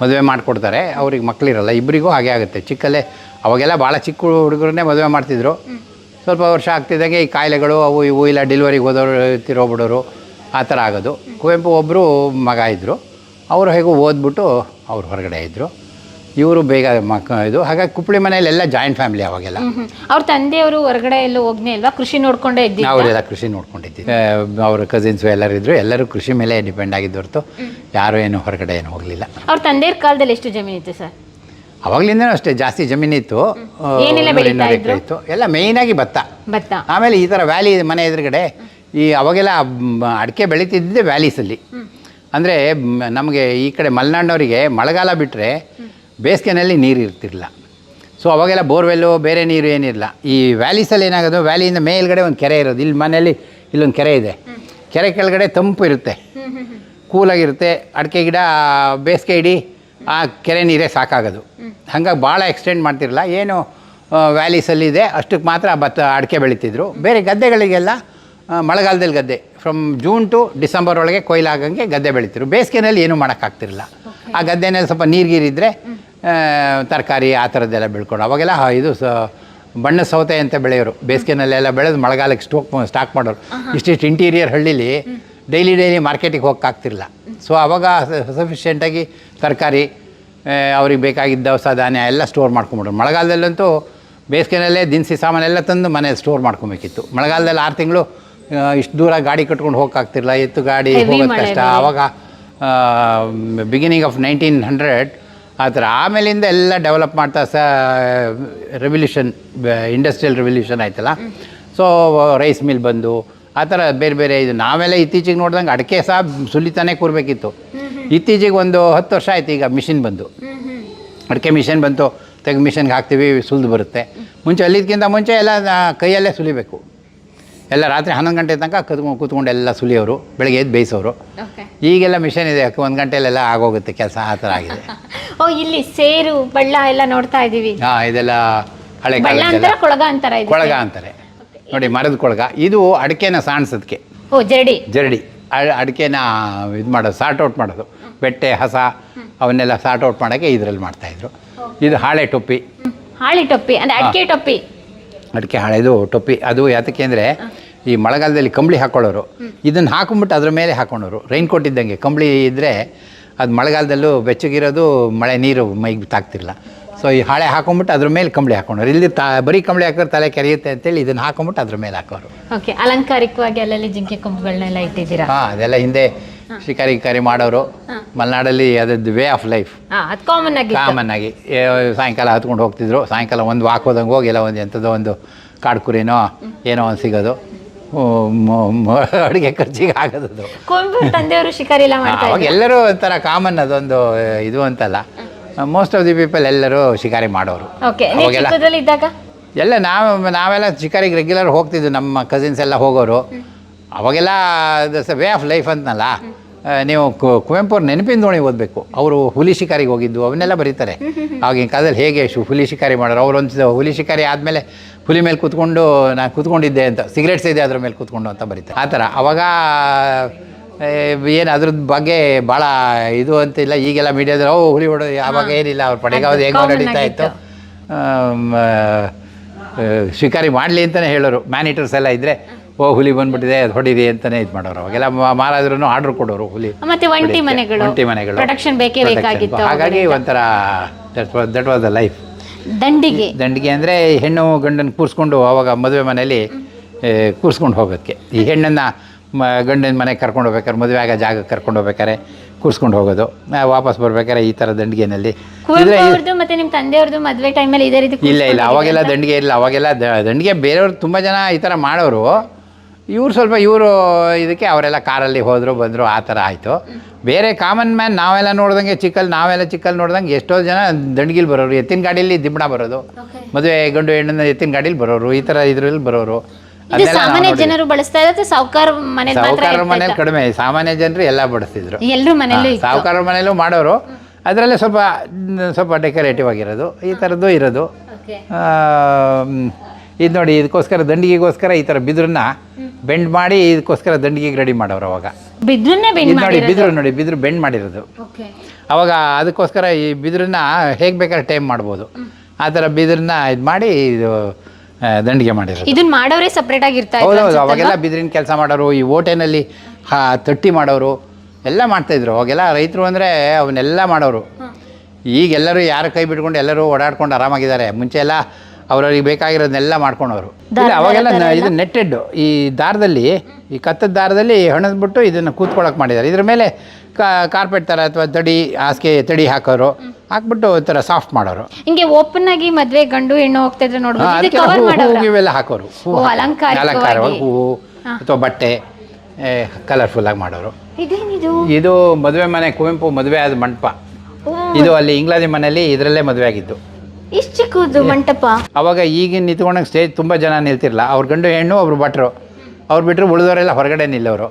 ಮದುವೆ ಮಾಡಿಕೊಡ್ತಾರೆ, ಅವ್ರಿಗೆ ಮಕ್ಕಳಿರಲ್ಲ. ಇಬ್ಬರಿಗೂ ಹಾಗೆ ಆಗುತ್ತೆ. ಚಿಕ್ಕಲ್ಲೇ ಅವಾಗೆಲ್ಲ ಭಾಳ ಚಿಕ್ಕ ಹುಡುಗರನ್ನೇ ಮದುವೆ ಮಾಡ್ತಿದ್ರು. ಸ್ವಲ್ಪ ವರ್ಷ ಆಗ್ತಿದ್ದಂಗೆ ಈ ಕಾಯಿಲೆಗಳು ಅವು ಇವು ಇಲ್ಲ ಡೆಲಿವರಿಗೆ ಹೋದವರು ತೀರೋಗ್ಬಿಡೋರು, ಆ ಥರ ಆಗೋದು. ಕುವೆಂಪು ಒಬ್ಬರು ಮಗ ಇದ್ದರು. ಅವರು ಹೇಗೂ ಓದ್ಬಿಟ್ಟು ಅವ್ರು ಹೊರಗಡೆ ಇದ್ದರು. ಇವರು ಬೇಗ ಇದು. ಹಾಗಾಗಿ ಕುಪ್ಪಳಿ ಮನೆಯಲ್ಲಿ ಎಲ್ಲ ಜಾಯಿಂಟ್ ಫ್ಯಾಮಿಲಿ ಅವಾಗೆಲ್ಲ. ಅವ್ರ ತಂದೆಯವರು ಹೊರಗಡೆ ಎಲ್ಲೂ ಹೋಗ್ನೇ ಇಲ್ವಾ? ಕೃಷಿ ನೋಡ್ಕೊಂಡೇ ಇದ್ದೀವಿ. ಅವರೆಲ್ಲ ಕೃಷಿ ನೋಡ್ಕೊಂಡಿದ್ದೀವಿ. ಅವ್ರ ಕಸಿನ್ಸು ಎಲ್ಲರಿದ್ದರು. ಎಲ್ಲರೂ ಕೃಷಿ ಮೇಲೆ ಡಿಪೆಂಡ್ ಆಗಿದ್ದು ಹೊರತು ಯಾರೂ ಏನು ಹೊರಗಡೆ ಏನು ಹೋಗಲಿಲ್ಲ. ಅವ್ರ ತಂದೆಯವ್ರ ಕಾಲದಲ್ಲಿ ಎಷ್ಟು ಜಮೀನಿತ್ತು ಸರ್? ಅವಾಗಲಿಂದನೂ ಅಷ್ಟೇ ಜಾಸ್ತಿ ಜಮೀನಿತ್ತು. ಇತ್ತು ಎಲ್ಲ ಮೇಯ್ನಾಗಿ ಭತ್ತ. ಆಮೇಲೆ ಈ ಥರ ವ್ಯಾಲಿ ಮನೆ ಎದುರುಗಡೆ ಅವಾಗೆಲ್ಲ ಅಡಿಕೆ ಬೆಳೀತಿದ್ದೆ ವ್ಯಾಲೀಸಲ್ಲಿ. ಅಂದರೆ ನಮಗೆ ಈ ಕಡೆ ಮಲೆನಾಡಿನವರಿಗೆ ಮಳೆಗಾಲ ಬಿಟ್ಟರೆ ಬೇಸಿಗೆನಲ್ಲಿ ನೀರು ಇರ್ತಿರಲಿಲ್ಲ. ಸೊ ಅವಾಗೆಲ್ಲ ಬೋರ್ವೆಲ್ಲು ಬೇರೆ ನೀರು ಏನಿರಲ್ಲ. ಈ ವ್ಯಾಲೀಸಲ್ಲಿ ಏನಾಗೋದು, ವ್ಯಾಲಿಯಿಂದ ಮೇಲ್ಗಡೆ ಒಂದು ಕೆರೆ ಇರೋದು. ಇಲ್ಲಿ ಮನೆಯಲ್ಲಿ ಇಲ್ಲೊಂದು ಕೆರೆ ಇದೆ. ಕೆರೆ ಕೆಳಗಡೆ ತಂಪು ಇರುತ್ತೆ, ಕೂಲಾಗಿರುತ್ತೆ. ಅಡಿಕೆ ಗಿಡ ಬೇಸಿಗೆ ಇಡೀ ಆ ಕೆರೆ ನೀರೇ ಸಾಕಾಗೋದು. ಹಾಗಾಗಿ ಭಾಳ ಎಕ್ಸ್ಟೆಂಡ್ ಮಾಡ್ತಿರಲ್ಲ. ಏನು ವ್ಯಾಲೀಸಲ್ಲಿದೆ ಅಷ್ಟಕ್ಕೆ ಮಾತ್ರ ಭತ್ತ ಅಡಿಕೆ ಬೆಳೀತಿದ್ರು. ಬೇರೆ ಗದ್ದೆಗಳಿಗೆಲ್ಲ ಮಳೆಗಾಲದಲ್ಲಿ ಗದ್ದೆ ಫ್ರಮ್ ಜೂನ್ ಟು ಡಿಸೆಂಬರ್ ಒಳಗೆ ಕೊಯ್ಲಾಗಂಗೆ ಗದ್ದೆ ಬೆಳೀತಿರು. ಬೇಸಿಗೆನಲ್ಲಿ ಏನೂ ಮಾಡೋಕ್ಕಾಗ್ತಿರಲಿಲ್ಲ. ಆ ಗದ್ದೆನಲ್ಲಿ ಸ್ವಲ್ಪ ನೀರಿಗಿರಿದ್ರೆ ತರಕಾರಿ ಆ ಥರದ್ದೆಲ್ಲ ಬೆಳ್ಕೊಂಡು ಅವಾಗೆಲ್ಲ ಇದು ಬಣ್ಣದ ಸೌತೆ ಅಂತ ಬೆಳೆಯೋರು. ಬೇಸಿಗೆನಲ್ಲೆಲ್ಲ ಬೆಳೆದು ಮಳೆಗಾಲಕ್ಕೆ ಸ್ಟಾಕ್ ಮಾಡೋರು. ಇಷ್ಟಿಷ್ಟು ಇಂಟೀರಿಯರ್ ಹಳ್ಳಿಲಿ ಡೈಲಿ ಮಾರ್ಕೆಟಿಗೆ ಹೋಗೋಕ್ಕಾಗ್ತಿರಲಿಲ್ಲ. ಸೊ ಆವಾಗ ಸಫಿಷಿಯೆಂಟಾಗಿ ತರಕಾರಿ ಅವ್ರಿಗೆ ಬೇಕಾಗಿದ್ದ ದವಸ ಧಾನ್ಯ ಎಲ್ಲ ಸ್ಟೋರ್ ಮಾಡ್ಕೊಂಬಿಡೋರು. ಮಳೆಗಾಲದಲ್ಲಂತೂ ಬೇಸಿಗೆನಲ್ಲೇ ದಿನಸಿ ಸಾಮಾನೆಲ್ಲ ತಂದು ಮನೇಲಿ ಸ್ಟೋರ್ ಮಾಡ್ಕೊಬೇಕಿತ್ತು. ಮಳೆಗಾಲದಲ್ಲಿ 6 ತಿಂಗಳು ಇಷ್ಟು ದೂರ ಗಾಡಿ ಕಟ್ಕೊಂಡು ಹೋಗೋಕ್ಕಾಗ್ತಿರಲಿಲ್ಲ. ಎತ್ತು ಗಾಡಿ ಹೋಗೋದು ಕಷ್ಟ. ಆವಾಗ ಬಿಗಿನಿಂಗ್ ಆಫ್ 1900 ಆ ಥರ. ಆಮೇಲಿಂದ ಎಲ್ಲ ಡೆವಲಪ್ ಮಾಡ್ತಾ ರೆವಲ್ಯೂಷನ್, ಇಂಡಸ್ಟ್ರಿಯಲ್ ರೆವಲ್ಯೂಷನ್ ಆಯ್ತಲ್ಲ. ಸೊ ರೈಸ್ ಮಿಲ್ ಬಂದು ಆ ಥರ ಬೇರೆ ಬೇರೆ ಇದು. ನಾವೆಲ್ಲ ಇತ್ತೀಚೆಗೆ ನೋಡ್ದಂಗೆ ಅಡಿಕೆ ಸಹ ಸುಲಿತಾನೆ ಕೂರಬೇಕಿತ್ತು. ಇತ್ತೀಚೆಗೆ ಒಂದು 10 ವರ್ಷ ಆಯ್ತು ಈಗ ಮಿಷಿನ್ ಬಂದು. ಅಡಿಕೆ ಮಿಷಿನ್ ಬಂತು. ತೆಗೆದು ಮಿಷನ್ಗೆ ಹಾಕ್ತೀವಿ, ಸುಲಿದು ಬರುತ್ತೆ. ಮುಂಚೆ ಅಲ್ಲಿದ್ಕಿಂತ ಮುಂಚೆ ಎಲ್ಲ ಕೈಯಲ್ಲೇ ಸುಲಿಬೇಕು. ಎಲ್ಲ ರಾತ್ರಿ 11 ಗಂಟೆ ತನಕ ಕೂತ್ಕೊಂಡು ಎಲ್ಲ ಸುಲಿಯೋರು, ಬೆಳಗ್ಗೆ ಎದ್ದು ಬೇಯಿಸೋರು. ಈಗೆಲ್ಲ ಮಿಷನ್ ಇದೆ, 1 ಗಂಟೆಲೆಲ್ಲ ಆಗೋಗುತ್ತೆ ಕೆಲಸ, ಆ ಥರ ಆಗಿದೆ. ಓ, ಇಲ್ಲಿ ಸೇರು ಬಳ್ಳ ಎಲ್ಲ ನೋಡ್ತಾ ಇದ್ದೀವಿ. ಹಾಂ, ಇದೆಲ್ಲ ಹಳೆ ಬಳ್ಳ ಅಂತಾರ, ಕೊಳಗ ಅಂತಾರ? ಕೊಳಗ ಅಂತಾರೆ ನೋಡಿ, ಮರದ ಕೊಳಗ. ಇದು ಅಡಿಕೆನ ಸಾಣಿಸೋದಕ್ಕೆ. ಓ, ಜರಡಿ. ಜರಡಿ ಅಡಿಕೆನ ಇದು ಮಾಡೋದು, ಸಾರ್ಟ್ ಔಟ್ ಮಾಡೋದು, ಬೆಟ್ಟೆ ಹಸ ಅವನ್ನೆಲ್ಲ ಸಾರ್ಟ್ ಔಟ್ ಮಾಡೋಕ್ಕೆ ಇದರಲ್ಲಿ ಮಾಡ್ತಾಯಿದ್ರು. ಇದು ಹಾಳೆ ಟೊಪ್ಪಿ. ಹಾಳೆ ಟೊಪ್ಪಿ ಅಂದರೆ ಅಡಿಕೆ ಟೊಪ್ಪಿ. ಅಡಿಕೆ ಹಾಳೆದು ಟೊಪ್ಪಿ. ಅದು ಯಾತಕ್ಕೆ ಅಂದರೆ ಈ ಮಳೆಗಾಲದಲ್ಲಿ ಕಂಬಳಿ ಹಾಕ್ಕೊಳ್ಳೋರು ಇದನ್ನು ಹಾಕೊಂಬಿಟ್ಟು ಅದ್ರ ಮೇಲೆ ಹಾಕೊಂಡವರು, ರೈನ್ ಕೋಟ್ ಇದ್ದಂಗೆ. ಕಂಬಳಿ ಇದ್ದರೆ ಅದು ಮಳೆಗಾಲದಲ್ಲೂ ಬೆಚ್ಚಗಿರೋದು, ಮಳೆ ನೀರು ಮೈಗೆ ತಾಗ್ತಿರಲ್ಲ. ಸೊ ಈ ಹಾಳೆ ಹಾಕೊಂಬಿಟ್ಟು ಅದ್ರ ಮೇಲೆ ಕಂಬಳಿ ಹಾಕೊಂಡವ್ರು. ಇಲ್ಲಿ ಬರೀ ಕಂಬಳಿ ಹಾಕೋರು ತಲೆ ಕೆರೆಯುತ್ತೆ ಅಂತೇಳಿ ಇದನ್ನು ಹಾಕೊಂಬಿಟ್ಟು ಅದ್ರ ಮೇಲೆ ಹಾಕೋರು. ಓಕೆ, ಅಲಂಕಾರಿಕವಾಗಿ ಅಲ್ಲಲ್ಲಿ ಜಿಂಕೆ ಕೊಂಬುಗಳನ್ನೆಲ್ಲ ಇಟ್ಟಿದ್ದೀರಾ? ಹಾಂ, ಅದೆಲ್ಲ ಹಿಂದೆ ಶಿಕಾರಿ ಮಾಡೋರು. ಮಲೆನಾಡಲ್ಲಿ ಅದದ್ದು ವೇ ಆಫ್ ಲೈಫ್, ಕಾಮನ್ ಆಗಿ ಸಾಯಂಕಾಲ ಹತ್ಕೊಂಡು ಹೋಗ್ತಿದ್ರು. ಸಾಯಂಕಾಲ ಒಂದು ವಾಕ್ ಹೋದಂಗೆ ಹೋಗಿ ಎಲ್ಲ ಒಂದು ಎಂಥದೋ ಒಂದು ಕಾಡು ಕುರಿನೋ ಏನೋ ಒಂದು ಸಿಗೋದು, ಅಡುಗೆ ಖರ್ಚಿಗೆ ಆಗೋದು. ತಂದೆಯವರು ಶಿಕಾರಿ ಎಲ್ಲ ಮಾಡ್ತಾರೆ. ಅವಾಗ ಎಲ್ಲರೂ ಒಂಥರ ಕಾಮನ್, ಅದೊಂದು ಇದು ಅಂತಲ್ಲ. ಮೋಸ್ಟ್ ಆಫ್ ದಿ ಪೀಪಲ್ ಎಲ್ಲರೂ ಶಿಕಾರಿ ಮಾಡೋರು. ಎಲ್ಲ ನಾವೆಲ್ಲ ಶಿಕಾರಿಗೆ ರೆಗ್ಯುಲರ್ ಹೋಗ್ತಿದ್ವಿ, ನಮ್ಮ ಕಸಿನ್ಸ್ ಎಲ್ಲ ಹೋಗೋರು. ಅವಾಗೆಲ್ಲ ದಟ್ಸ್ ವೇ ಆಫ್ ಲೈಫ್ ಅಂತನಲ್ಲ. ನೀವು ಕುವೆಂಪು ಅವ್ರ ನೆನಪಿನ ದೋಣಿ ಓದಬೇಕು. ಅವರು ಹುಲಿ ಶಿಕಾರಿಗೆ ಹೋಗಿದ್ದು ಅವನ್ನೆಲ್ಲ ಬರೀತಾರೆ. ಆಗಿನ ಕಾಲದಲ್ಲಿ ಹೇಗೆ ಹುಲಿ ಶಿಕಾರಿ ಮಾಡೋರು. ಅವರೊಂದು ಹುಲಿ ಶಿಕಾರಿ ಆದಮೇಲೆ ಹುಲಿ ಮೇಲೆ ಕೂತ್ಕೊಂಡು ನಾನು ಕೂತ್ಕೊಂಡಿದ್ದೆ ಅಂತ, ಸಿಗರೇಟ್ಸ್ ಇದೆ ಅದ್ರ ಮೇಲೆ ಕೂತ್ಕೊಂಡು ಅಂತ ಬರೀತಾರೆ. ಆ ಥರ ಅವಾಗ ಏನು ಅದ್ರದ್ದು ಬಗ್ಗೆ ಭಾಳ ಇದು ಅಂತಿಲ್ಲ. ಈಗೆಲ್ಲ ಮೀಡಿಯಾದಲ್ಲಿ ಹುಲಿ ಹೊಡೋದು ಆವಾಗ ಏನಿಲ್ಲ, ಅವ್ರ ಪಡೆಗಾವ್ದು ಹೇಗೋ ನಡೀತಾ ಇತ್ತು. ಶಿಕಾರಿ ಮಾಡಲಿ ಅಂತಲೇ ಹೇಳೋರು. ಮ್ಯಾನಿಟರ್ಸ್ ಎಲ್ಲ ಇದ್ದರೆ ಹುಲಿ ಬಂದ್ಬಿಟ್ಟಿದೆ ಅದು ಹೊಡೀರಿ ಅಂತಲೇ ಇದು ಮಾಡೋರು. ಅವಾಗೆಲ್ಲ ಮಾರಾದ್ರೂ ಆರ್ಡ್ರ್ ಕೊಡೋರು. ಹುಲಿ ಮತ್ತೆ ಒಂಟಿ ಮನೆಗಳು ಹಾಗಾಗಿ ಒಂಥರ ದಟ್ ವಾಸ್ ದ ಲೈಫ್. ದಂಡಿಗೆ ಅಂದರೆ ಹೆಣ್ಣು ಗಂಡನ ಕೂರಿಸ್ಕೊಂಡು ಅವಾಗ ಮದುವೆ ಮನೆಯಲ್ಲಿ ಕೂರಿಸ್ಕೊಂಡು ಹೋಗೋದಕ್ಕೆ. ಈ ಹೆಣ್ಣನ್ನು ಗಂಡನ ಮನೆಗೆ ಕರ್ಕೊಂಡು ಹೋಗ್ಬೇಕಾರೆ, ಮದುವೆ ಆಗೋ ಜಾಗಕ್ಕೆ ಕರ್ಕೊಂಡು ಹೋಗ್ಬೇಕಾರೆ ಕೂರಿಸ್ಕೊಂಡು ಹೋಗೋದು. ವಾಪಸ್ ಬರ್ಬೇಕಾರೆ ಈ ಥರ ದಂಡಿಗೆನಲ್ಲಿ. ಮತ್ತೆ ನಿಮ್ಮ ತಂದೆಯವ್ರದ್ದು ಮದುವೆ ಟೈಮಲ್ಲಿ ಇದೇ ರೀತಿ? ಇಲ್ಲ, ಅವಾಗೆಲ್ಲ ದಂಡಿಗೆ ಇಲ್ಲ. ಅವಾಗೆಲ್ಲ ದಂಡಿಗೆ ಬೇರೆಯವ್ರು ತುಂಬ ಜನ ಈ ಥರ ಮಾಡೋರು. ಇವರು ಇದಕ್ಕೆ ಅವರೆಲ್ಲ ಕಾರಲ್ಲಿ ಹೋದರು ಬಂದರು, ಆ ಥರ ಆಯಿತು. ಬೇರೆ ಕಾಮನ್ ಮ್ಯಾನ್ ನಾವೆಲ್ಲ ನೋಡ್ದಂಗೆ ಚಿಕ್ಕಲ್ಲಿ ನೋಡ್ದಂಗೆ ಎಷ್ಟೋ ಜನ ದಂಡಿಗೆಲಿ ಬರೋರು. ಎತ್ತಿನ ಗಾಡಿಯಲ್ಲಿ ದಿಬ್ಬಣ ಬರೋದು, ಮದುವೆ ಗಂಡು ಹೆಣ್ಣನ್ನ ಎತ್ತಿನ ಗಾಡೀಲಿ ಬರೋರು, ಈ ಥರ ಇದ್ರಲ್ಲಿ ಬರೋರು. ಸಾಮಾನ್ಯ ಜನರು ಬಳಸ್ತಾ ಇದ್ದಾರೆ, ಸಾಹುಕಾರ ಮನೇಲಿ ಕಡಿಮೆ. ಸಾಮಾನ್ಯ ಜನರು ಎಲ್ಲ ಬಳಸ್ತಿದ್ರು. ಸಾಹುಕಾರ ಮನೇಲೂ ಮಾಡೋರು. ಅದರಲ್ಲೇ ಸ್ವಲ್ಪ ಡೆಕೋರೇಟಿವ್ ಆಗಿರೋದು, ಈ ಥರದ್ದು ಇರೋದು. ಇದು ನೋಡಿ, ಇದಕ್ಕೋಸ್ಕರ ದಂಡಿಗೆಗೋಸ್ಕರ ಈ ಥರ ಬಿದಿರನ್ನ ಬೆಂಡ್ ಮಾಡಿ ಇದಕ್ಕೋಸ್ಕರ ದಂಡಿಗೆಗೆ ರೆಡಿ ಮಾಡೋರು. ಅವಾಗ ಬಿದಿರು ಬೆಂಡ್ ಮಾಡಿರೋದು. ಅವಾಗ ಅದಕ್ಕೋಸ್ಕರ ಈ ಬಿದಿರನ್ನ ಹೇಗೆ ಬೇಕಾದ್ರೆ ಟೈಮ್ ಮಾಡ್ಬೋದು, ಆ ಥರ ಬಿದಿರನ್ನ ಇದು ಮಾಡಿ ಇದು ದಂಡಿಗೆ ಮಾಡಿರೋದು. ಇದನ್ನ ಮಾಡೋರೇ ಸಪ್ರೇಟ್ ಆಗಿರ್ತಾರೆ. ಹೌದೌದು, ಅವಾಗೆಲ್ಲ ಬಿದಿರಿನ ಕೆಲಸ ಮಾಡೋರು. ಈ ಓಟೆನಲ್ಲಿ ತಟ್ಟಿ ಮಾಡೋರು ಎಲ್ಲ ಮಾಡ್ತಾಯಿದ್ರು. ಅವಾಗೆಲ್ಲ ರೈತರು ಅಂದರೆ ಅವನ್ನೆಲ್ಲ ಮಾಡೋರು. ಈಗೆಲ್ಲರೂ ಯಾರ ಕೈ ಬಿಟ್ಕೊಂಡು ಎಲ್ಲರೂ ಓಡಾಡ್ಕೊಂಡು ಆರಾಮಾಗಿದ್ದಾರೆ. ಮುಂಚೆ ಎಲ್ಲ ಅವ್ರವ್ರಿಗೆ ಬೇಕಾಗಿರೋದನ್ನೆಲ್ಲ ಮಾಡ್ಕೊಂಡವರು. ಇಲ್ಲ, ಅವಾಗೆಲ್ಲ ಇದು ನೆಟ್ಟೆಡ್ ಈ ದಾರದಲ್ಲಿ, ಈ ಕತ್ತದ ದಾರದಲ್ಲಿ ಹೆಣದ್ಬಿಟ್ಟು ಇದನ್ನು ಕೂತ್ಕೊಳ್ಳೋಕೆ ಮಾಡಿದ್ದಾರೆ. ಇದ್ರ ಮೇಲೆ ಕಾರ್ಪೆಟ್ ಥರ ಅಥವಾ ಹಾಸಿಗೆ ತಡಿ ಹಾಕೋರು, ಹಾಕ್ಬಿಟ್ಟು ಒಂಥರ ಸಾಫ್ಟ್ ಮಾಡೋರು. ಹಿಂಗೆ ಓಪನ್ ಆಗಿ ಮದುವೆ ಗಂಡು ಹೆಣ್ಣು ಹೋಗ್ತಾ ಇದ್ರೆ ಹೂವೆಲ್ಲ ಹಾಕೋರು. ಅಲಂಕಾರವಾಗಿ ಹೂವು ಅಥವಾ ಬಟ್ಟೆ ಕಲರ್ಫುಲ್ಲಾಗಿ ಮಾಡೋರು. ಇದು ಮದುವೆ ಮನೆ, ಕುವೆಂಪು ಮದುವೆ ಆದ ಮಂಟಪ. ಇದು ಅಲ್ಲಿ ಇಂಗ್ಲಾದಿ ಮನೆಯಲ್ಲಿ ಇದರಲ್ಲೇ ಮದುವೆ ಆಗಿದ್ದು. ಇಷ್ಟು ಚಿಕ್ಕದು ಮಂಟಪ. ಅವಾಗ ಈಗಿನ ನಿಂತ್ಕೊಂಡಾಗ ಸ್ಟೇಜ್ ತುಂಬ ಜನ ನಿಲ್ತಿರಲ್ಲ. ಅವ್ರ ಗಂಡು ಹೆಣ್ಣು ಒಬ್ರು ಭಟ್ರು, ಅವ್ರು ಬಿಟ್ಟರು ಉಳಿದವರೆಲ್ಲ ಹೊರಗಡೆ ನಿಲ್ಲವರು.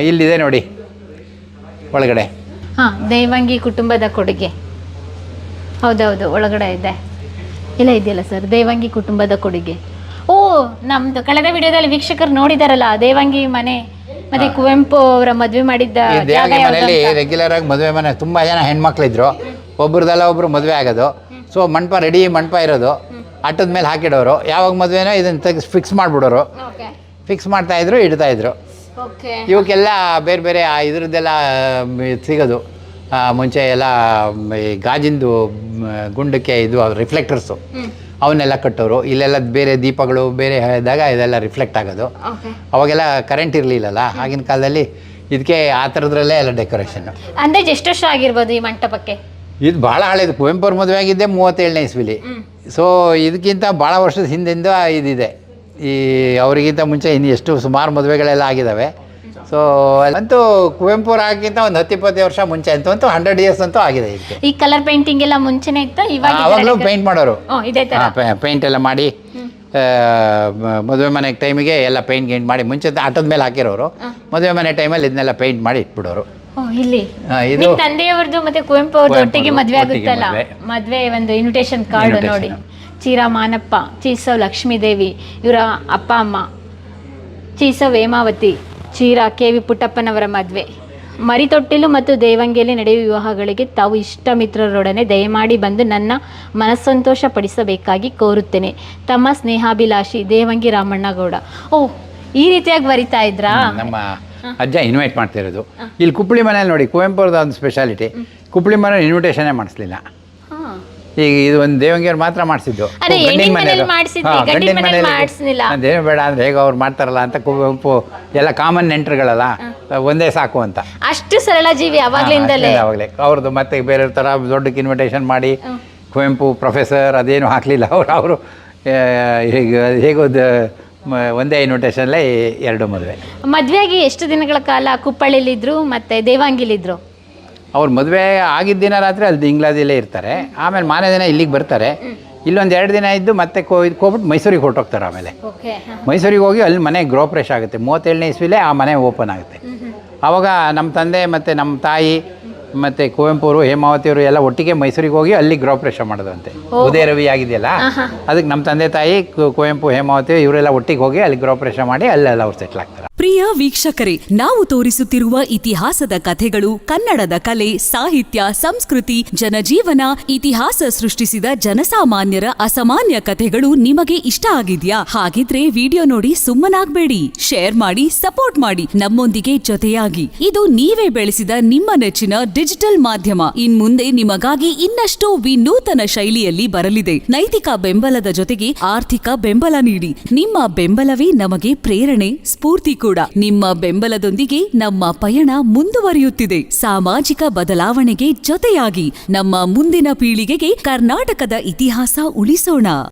ಇಲ್ಲಿದೆ ನೋಡಿ ಒಳಗಡೆ. ದೇವಂಗಿ ಕುಟುಂಬದ ಕೊಡುಗೆ. ಹೌದೌದು, ಒಳಗಡೆ ಇದೆ. ಇದೆಯಲ್ಲ ಸರ್, ದೇವಂಗಿ ಕುಟುಂಬದ ಕೊಡುಗೆ. ಓ, ನಮ್ದು ಕಳೆದ ವಿಡಿಯೋದಲ್ಲಿ ವೀಕ್ಷಕರು ನೋಡಿದಾರಲ್ಲ ದೇವಂಗಿ ಮನೆ, ಮತ್ತೆ ಕುವೆಂಪು ಅವರ ಮದುವೆ ಮಾಡಿದ್ದ ಮನೆಯಲ್ಲಿ ರೆಗ್ಯುಲರ್ ಆಗಿ ಮದುವೆ ಮನೆ. ತುಂಬ ಜನ ಹೆಣ್ಮಕ್ಳಿದ್ರು, ಒಬ್ರದಲ್ಲ ಒಬ್ರು ಮದುವೆ ಆಗೋದು. ಸೊ ಮಂಟಪ ರೆಡಿ, ಮಂಟಪ ಇರೋದು, ಆಟದ ಮೇಲೆ ಹಾಕಿಡೋರು. ಯಾವಾಗ ಮದುವೆನೋ ಇದನ್ನು ತೆಗೆದು ಫಿಕ್ಸ್ ಮಾಡಿಬಿಡೋರು. ಫಿಕ್ಸ್ ಮಾಡ್ತಾಯಿದ್ರು, ಇಡ್ತಾಯಿದ್ರು. ಇವಕ್ಕೆಲ್ಲ ಬೇರೆ ಬೇರೆ ಇದ್ರದ್ದೆಲ್ಲ ಸಿಗೋದು. ಮುಂಚೆ ಎಲ್ಲ ಈ ಗಾಜಿಂದು ಗುಂಡಕ್ಕೆ ಇದು ರಿಫ್ಲೆಕ್ಟರ್ಸು ಅವನ್ನೆಲ್ಲ ಕಟ್ಟೋರು. ಇಲ್ಲೆಲ್ಲ ಬೇರೆ ದೀಪಗಳು ಬೇರೆ ಇದ್ದಾಗ ಇದೆಲ್ಲ ರಿಫ್ಲೆಕ್ಟ್ ಆಗೋದು. ಅವಾಗೆಲ್ಲ ಕರೆಂಟ್ ಇರಲಿಲ್ಲಲ್ಲ ಆಗಿನ ಕಾಲದಲ್ಲಿ. ಇದಕ್ಕೆ ಆ ಥರದ್ರಲ್ಲೇ ಎಲ್ಲ ಡೆಕೋರೇಷನ್. ಅಂದಾಜು ಎಷ್ಟು ವರ್ಷ ಆಗಿರ್ಬೋದು ಈ ಮಂಟಪಕ್ಕೆ? ಇದು ಭಾಳ ಹಳೇದು. ಕುವೆಂಪು ಅವ್ರ ಮದುವೆ ಆಗಿದ್ದೆ 37ನೇ ಇಸ್ವಿಲಿ. ಸೊ ಇದಕ್ಕಿಂತ ಭಾಳ ವರ್ಷದ ಹಿಂದಿಂದ ಇದಿದೆ. ಈ ಅವರಿಗಿಂತ ಮುಂಚೆ ಇನ್ನು ಎಷ್ಟು ಸುಮಾರು ಮದುವೆಗಳೆಲ್ಲ ಆಗಿದ್ದಾವೆ. ಸೊ ಅಂತೂ ಕುವೆಂಪು ಆಗಿಂತ ಒಂದು 10-20 ವರ್ಷ ಮುಂಚೆ ಅಂತೂ 100 years ಅಂತೂ ಆಗಿದೆ ಇದಕ್ಕೆ. ಈ ಕಲರ್ ಪೇಂಟಿಂಗ್ ಎಲ್ಲ ಮುಂಚೆನೇ ಇತ್ತಾ ಇವಾಗ ಆವಾಗಲೂ ಪೇಂಟ್ ಮಾಡೋರು, ಇದೇ ತರ ಪೇಂಟ್ ಎಲ್ಲ ಮಾಡಿ ಮದುವೆ ಮನೆ ಟೈಮಿಗೆ ಎಲ್ಲ ಪೇಂಟ್ ಗೇಂಟ್ ಮಾಡಿ ಮುಂಚೆ ಆಟದ ಮೇಲೆ ಹಾಕಿರೋರು, ಮದುವೆ ಮನೆ ಟೈಮಲ್ಲಿ ಇದನ್ನೆಲ್ಲ ಪೇಂಟ್ ಮಾಡಿ ಇಟ್ಬಿಡೋರು. ಇಲ್ಲಿ ಇದು ನಿಮ್ ತಂದೆಯವ್ರದ್ದು ಮತ್ತೆ ಕುವೆಂಪು ಅವ್ರದ್ದು ಒಟ್ಟಿಗೆ ಮದ್ವೆ ಆಗುತ್ತಲ್ಲ, ಮದ್ವೆ ಒಂದು ಇನ್ವಿಟೇಷನ್ ಕಾರ್ಡ್ ನೋಡಿ, ಚೀರಾ ಮಾನಪ್ಪ, ಚೀಸವ್ ಲಕ್ಷ್ಮೀದೇವಿ ಇವರ ಅಪ್ಪ ಅಮ್ಮ, ಚೀಸವ್ ಹೇಮಾವತಿ, ಚೀರಾ KV ಪುಟ್ಟಪ್ಪನವರ ಮದುವೆ, ಮರಿತೊಟ್ಟಿಲು ಮತ್ತು ದೇವಂಗಿಯಲ್ಲಿ ನಡೆಯುವ ವಿವಾಹಗಳಿಗೆ ತಾವು ಇಷ್ಟ ಮಿತ್ರರೊಡನೆ ದಯಮಾಡಿ ಬಂದು ನನ್ನ ಮನಸ್ಸಂತೋಷ ಪಡಿಸಬೇಕಾಗಿ ಕೋರುತ್ತೇನೆ. ತಮ್ಮ ಸ್ನೇಹಾಭಿಲಾಷಿ ದೇವಂಗಿ ರಾಮಣ್ಣಗೌಡ. ಓ, ಈ ರೀತಿಯಾಗಿ ಬರಿತಾ ಇದ್ರಾ? ನಮ್ಮ ಅಜ್ಜ ಇನ್ವೈಟ್ ಮಾಡ್ತಿರೋದು. ಇಲ್ಲಿ ಕುಪ್ಪಳಿ ಮನೇಲಿ ನೋಡಿ, ಕುವೆಂಪು ಅವ್ರದ್ದು ಒಂದು ಸ್ಪೆಷಾಲಿಟಿ, ಕುಪ್ಪಳಿ ಮನೆ ಇನ್ವಿಟೇಷನೇ ಮಾಡಿಸ್ಲಿಲ್ಲ. ಈಗ ಇದು ಒಂದು ದೇವಂಗಿಯವ್ರು ಮಾತ್ರ ಮಾಡಿಸಿದ್ದು, ಅದೇನು ಬೇಡ ಅಂದ್ರೆ ಹೇಗೆ ಅವ್ರು ಮಾಡ್ತಾರಲ್ಲ ಅಂತ ಕುವೆಂಪು ಎಲ್ಲ ಕಾಮನ್ ನೆಂಟರುಗಳಲ್ಲ, ಒಂದೇ ಸಾಕು ಅಂತ. ಅಷ್ಟು ಸರಳ ಜೀವಿ ಅವಾಗ್ಲಿಂದಲೇ. ಅವ್ರದ್ದು ಮತ್ತೆ ಬೇರೆ ಥರ ದೊಡ್ಡಕ್ಕೆ ಇನ್ವಿಟೇಷನ್ ಮಾಡಿ ಕುವೆಂಪು ಪ್ರೊಫೆಸರ್ ಅದೇನು ಹಾಕಲಿಲ್ಲ. ಅವರು ಹೇಗೋ ಒಂದೇ ಇನ್ವಿಟೇಷನ್ಲೇ 2 ಮದುವೆ. ಮದುವೆಯಾಗಿ ಎಷ್ಟು ದಿನಗಳ ಕಾಲ ಕುಪ್ಪಳ್ಳಿಲಿದ್ರು ಮತ್ತೆ ದೇವಾಂಗಿಲಿದ್ರು? ಅವ್ರು ಮದುವೆ ಆಗಿದ್ದ ದಿನ ರಾತ್ರಿ ಅಲ್ಲಿ ಇಂಗ್ಲಾದಿಲ್ಲೇ ಇರ್ತಾರೆ, ಆಮೇಲೆ ಮಾರನೇ ದಿನ ಇಲ್ಲಿಗೆ ಬರ್ತಾರೆ, ಇಲ್ಲೊಂದು 2 ದಿನ ಇದ್ದು ಮತ್ತೆ ಹೋಗ್ಬಿಟ್ಟು ಮೈಸೂರಿಗೆ ಹೊರಟೋಗ್ತಾರೆ. ಆಮೇಲೆ ಮೈಸೂರಿಗೆ ಹೋಗಿ ಅಲ್ಲಿ ಮನೆ ಗೃಹ ಪ್ರವೇಶ ಆಗುತ್ತೆ. 37ನೇ ಇಸ್ವಿಲೇ ಆ ಮನೆ ಓಪನ್ ಆಗುತ್ತೆ. ಆವಾಗ ನಮ್ಮ ತಂದೆ ಮತ್ತು ನಮ್ಮ ತಾಯಿ ಮತ್ತು ಕುವೆಂಪು ಅವರು, ಹೇಮಾವತಿ ಅವರು ಎಲ್ಲ ಒಟ್ಟಿಗೆ ಮೈಸೂರಿಗೆ ಹೋಗಿ ಅಲ್ಲಿ ಗೃಹ ಪ್ರವೇಶ ಮಾಡೋದಂತೆ. ಉದಯ ರವಿ ಆಗಿದೆಯಲ್ಲ, ಅದಕ್ಕೆ ನಮ್ಮ ತಂದೆ ತಾಯಿ ಕುವೆಂಪು ಹೇಮಾವತಿ ಇವರೆಲ್ಲ ಒಟ್ಟಿಗೆ ಹೋಗಿ ಅಲ್ಲಿ ಗೃಹ ಪ್ರವೇಶ ಮಾಡಿ ಅಲ್ಲೆಲ್ಲ ಅವ್ರು ಸೆಟ್ಲ್ ಆಗ್ತಾರೆ. ಪ್ರಿಯ ವೀಕ್ಷಕರೇ, ನಾವು ತೋರಿಸುತ್ತಿರುವ ಇತಿಹಾಸದ ಕಥೆಗಳು ಕನ್ನಡದ ಕಲೆ, ಸಾಹಿತ್ಯ, ಸಂಸ್ಕೃತಿ, ಜನಜೀವನ, ಇತಿಹಾಸ ಸೃಷ್ಟಿಸಿದ ಜನಸಾಮಾನ್ಯರ ಅಸಾಮಾನ್ಯ ಕಥೆಗಳು ನಿಮಗೆ ಇಷ್ಟ ಆಗಿದ್ಯಾ? ಹಾಗಿದ್ರೆ ವಿಡಿಯೋ ನೋಡಿ ಸುಮ್ಮನಾಗ್ಬೇಡಿ, ಶೇರ್ ಮಾಡಿ, ಸಪೋರ್ಟ್ ಮಾಡಿ, ನಮ್ಮೊಂದಿಗೆ ಜೊತೆಯಾಗಿ. ಇದು ನೀವೇ ಬೆಳೆಸಿದ ನಿಮ್ಮ ನೆಚ್ಚಿನ ಡಿಜಿಟಲ್ ಮಾಧ್ಯಮ. ಇನ್ಮುಂದೆ ನಿಮಗಾಗಿ ಇನ್ನಷ್ಟು ವಿನೂತನ ಶೈಲಿಯಲ್ಲಿ ಬರಲಿದೆ. ನೈತಿಕ ಬೆಂಬಲದ ಜೊತೆಗೆ ಆರ್ಥಿಕ ಬೆಂಬಲ ನೀಡಿ. ನಿಮ್ಮ ಬೆಂಬಲವೇ ನಮಗೆ ಪ್ರೇರಣೆ, ಸ್ಫೂರ್ತಿ ಕೂಡ. ನಿಮ್ಮ ಬೆಂಬಲದೊಂದಿಗೆ ನಮ್ಮ ಪಯಣ ಮುಂದುವರಿಯುತ್ತಿದೆ. ಸಾಮಾಜಿಕ ಬದಲಾವಣೆಗೆ ಜೊತೆಯಾಗಿ ನಮ್ಮ ಮುಂದಿನ ಪೀಳಿಗೆಗೆ ಕರ್ನಾಟಕದ ಇತಿಹಾಸ ಉಳಿಸೋಣ.